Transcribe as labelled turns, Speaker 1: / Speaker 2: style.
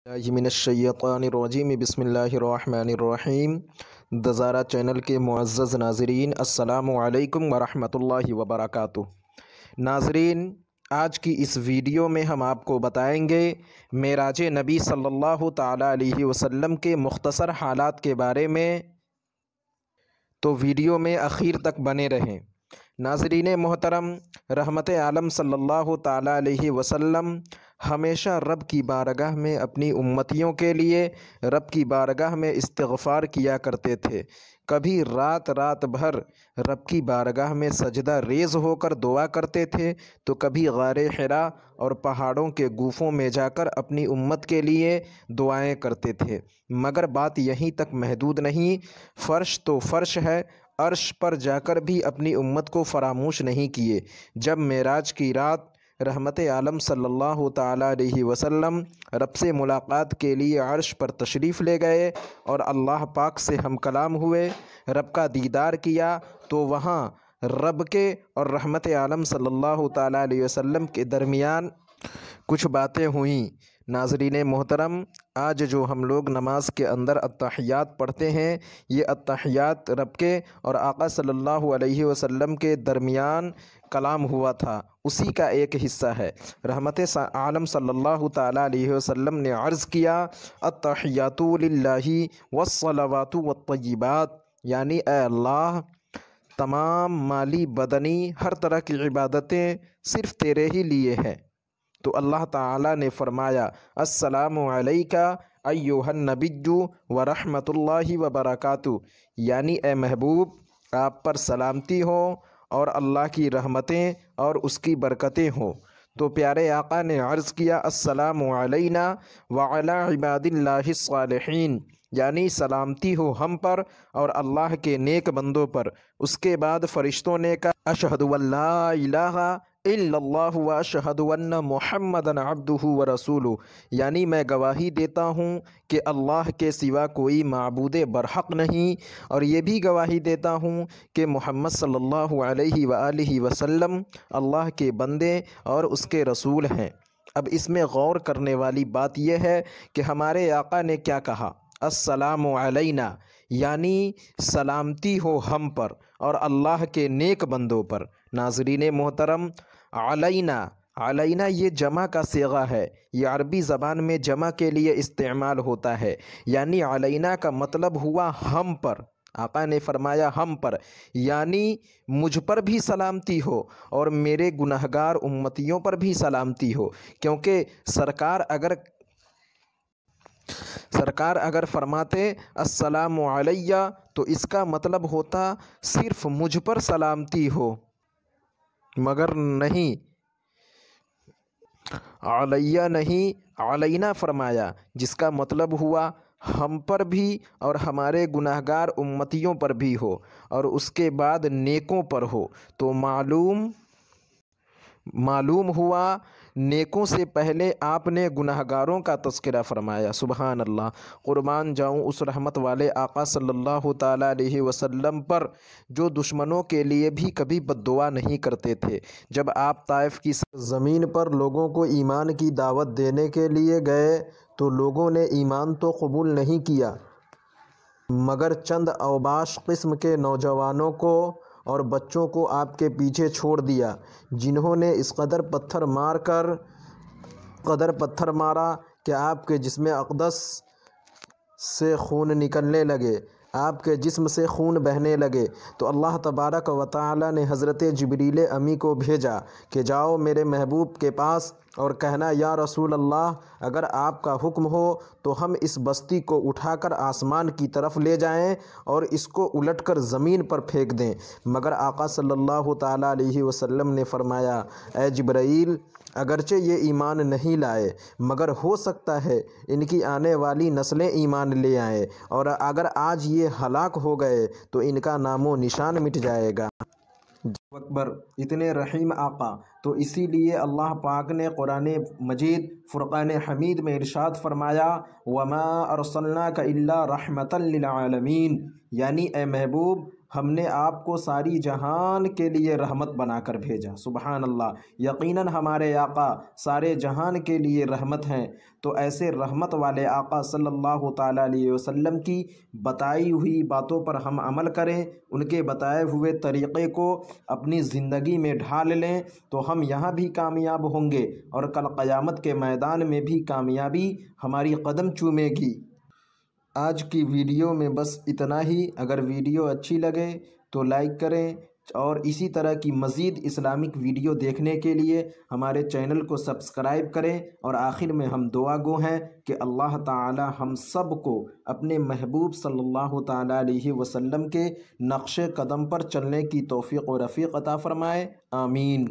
Speaker 1: اللہ من الشیطان الرجیم بسم اللہ الرحمن الرحیم۔ دزارہ چینل کے معزز ناظرین، السلام علیکم ورحمۃ اللہ وبرکاتہ۔ ناظرین، آج کی اس ویڈیو میں ہم آپ کو بتائیں گے معراج نبی صلی اللہ تعالیٰ علیہ وسلم کے مختصر حالات کے بارے میں، تو ویڈیو میں آخر تک بنے رہیں۔ ناظرین محترم، رحمت عالم صلی اللہ تعالیٰ علیہ وسلم ہمیشہ رب کی بارگاہ میں اپنی امتیوں کے لیے رب کی بارگاہ میں استغفار کیا کرتے تھے۔ کبھی رات بھر رب کی بارگاہ میں سجدہ ریز ہو کر دعا کرتے تھے، تو کبھی غار حرا اور پہاڑوں کے گوفوں میں جا کر اپنی امت کے لیے دعائیں کرتے تھے۔ مگر بات یہیں تک محدود نہیں، فرش تو فرش ہے، عرش پر جا کر بھی اپنی امت کو فراموش نہیں کیے۔ جب معراج کی رات رحمت عالم صلی اللہ تعالیٰ علیہ وسلم رب سے ملاقات کے لیے عرش پر تشریف لے گئے اور اللہ پاک سے ہم کلام ہوئے، رب کا دیدار کیا، تو وہاں رب کے اور رحمت عالم صلی اللہ تعالیٰ علیہ وسلم کے درمیان کچھ باتیں ہوئیں۔ ناظرین محترم، آج جو ہم لوگ نماز کے اندر التحیات پڑھتے ہیں، یہ التحیات رب کے اور آقا صلی اللہ علیہ وسلم کے درمیان کلام ہوا تھا، اسی کا ایک حصہ ہے۔ رحمت عالم صلی اللہ تعالیٰ علیہ وسلم نے عرض کیا، التحیات للہ والصلوات والطیبات، یعنی اے اللہ، تمام مالی بدنی ہر طرح کی عبادتیں صرف تیرے ہی لیے ہیں۔ تو اللہ تعالیٰ نے فرمایا، السلام علیکہ ایھا النبی ورحمۃ اللہ وبرکاتہ، یعنی اے محبوب، آپ پر سلامتی ہو اور اللہ کی رحمتیں اور اس کی برکتیں ہوں۔ تو پیارے آقا نے عرض کیا، السلام علینا وعلی عباد اللہ الصالحین، یعنی سلامتی ہو ہم پر اور اللہ کے نیک بندوں پر۔ اس کے بعد فرشتوں نے کہا، اشہد ان لا الہ الا اللہ واشہد ان محمدا عبدہ ورسولہ، یعنی میں گواہی دیتا ہوں کہ اللہ کے سوا کوئی معبود برحق نہیں، اور یہ بھی گواہی دیتا ہوں کہ محمد صلی اللہ علیہ وآلہ وسلم اللہ کے بندے اور اس کے رسول ہیں۔ اب اس میں غور کرنے والی بات یہ ہے کہ ہمارے آقا نے کیا کہا، السلام علینا، یعنی سلامتی ہو ہم پر اور اللہ کے نیک بندوں پر۔ ناظرین محترم، علینا یہ جمع کا صیغہ ہے، یہ عربی زبان میں جمع کے لیے استعمال ہوتا ہے، یعنی علینا کا مطلب ہوا ہم پر۔ آقا نے فرمایا ہم پر، یعنی مجھ پر بھی سلامتی ہو اور میرے گنہگار امتیوں پر بھی سلامتی ہو، کیونکہ سرکار اگر فرماتے السلام علیہ تو اس کا مطلب ہوتا صرف مجھ پر سلامتی ہو، مگر نہیں، علیہ نہیں، علینا فرمایا، جس کا مطلب ہوا ہم پر بھی اور ہمارے گنہگار امتیوں پر بھی ہو، اور اس کے بعد نیکوں پر ہو۔ تو معلوم ہوا نیکوں سے پہلے آپ نے گنہگاروں کا تذکرہ فرمایا۔ سبحان اللہ، قربان جاؤں اس رحمت والے آقا صلی اللہ تعالیٰ علیہ وسلم پر جو دشمنوں کے لیے بھی کبھی بد دعا نہیں کرتے تھے۔ جب آپ طائف کی زمین پر لوگوں کو ایمان کی دعوت دینے کے لیے گئے تو لوگوں نے ایمان تو قبول نہیں کیا، مگر چند اوباش قسم کے نوجوانوں کو اور بچوں کو آپ کے پیچھے چھوڑ دیا، جنہوں نے اس قدر پتھر مارا کہ آپ کے جسم اقدس سے خون نکلنے لگے، آپ کے جسم سے خون بہنے لگے۔ تو اللہ تبارک و تعالی نے حضرت جبریل امی کو بھیجا کہ جاؤ میرے محبوب کے پاس اور کہنا، یا رسول اللہ، اگر آپ کا حکم ہو تو ہم اس بستی کو اٹھا کر آسمان کی طرف لے جائیں اور اس کو الٹ کر زمین پر پھینک دیں۔ مگر آقا صلی اللہ تعالیٰ علیہ وسلم نے فرمایا، اے جبرائیل، اگرچہ یہ ایمان نہیں لائے، مگر ہو سکتا ہے ان کی آنے والی نسلیں ایمان لے آئیں، اور اگر آج یہ ہلاک ہو گئے تو ان کا نام و نشان مٹ جائے گا۔ اکبر، اتنے رحیم آقا! تو اسی لیے اللہ پاک نے قرآن مجید فرقان حمید میں ارشاد فرمایا، وَمَا أَرْسَلْنَاكَ إِلَّا رَحْمَةً لِلْعَالَمِينَ، یعنی اے محبوب، ہم نے آپ کو ساری جہان کے لیے رحمت بنا کر بھیجا۔ سبحان اللہ، یقیناً ہمارے آقا سارے جہان کے لیے رحمت ہیں۔ تو ایسے رحمت والے آقا صلی اللہ تعالیٰ علیہ وسلم کی بتائی ہوئی باتوں پر ہم عمل کریں، ان کے بتائے ہوئے طریقے کو اپنی زندگی میں ڈھال لیں، تو ہم یہاں بھی کامیاب ہوں گے اور کل قیامت کے میدان میں بھی کامیابی ہماری قدم چومے گی۔ آج کی ویڈیو میں بس اتنا ہی۔ اگر ویڈیو اچھی لگے تو لائک کریں، اور اسی طرح کی مزید اسلامک ویڈیو دیکھنے کے لیے ہمارے چینل کو سبسکرائب کریں۔ اور آخر میں ہم دعا گو ہیں کہ اللہ تعالی ہم سب کو اپنے محبوب صلی اللہ تعالی علیہ وسلم کے نقش قدم پر چلنے کی توفیق و رفیق عطا فرمائے، آمین۔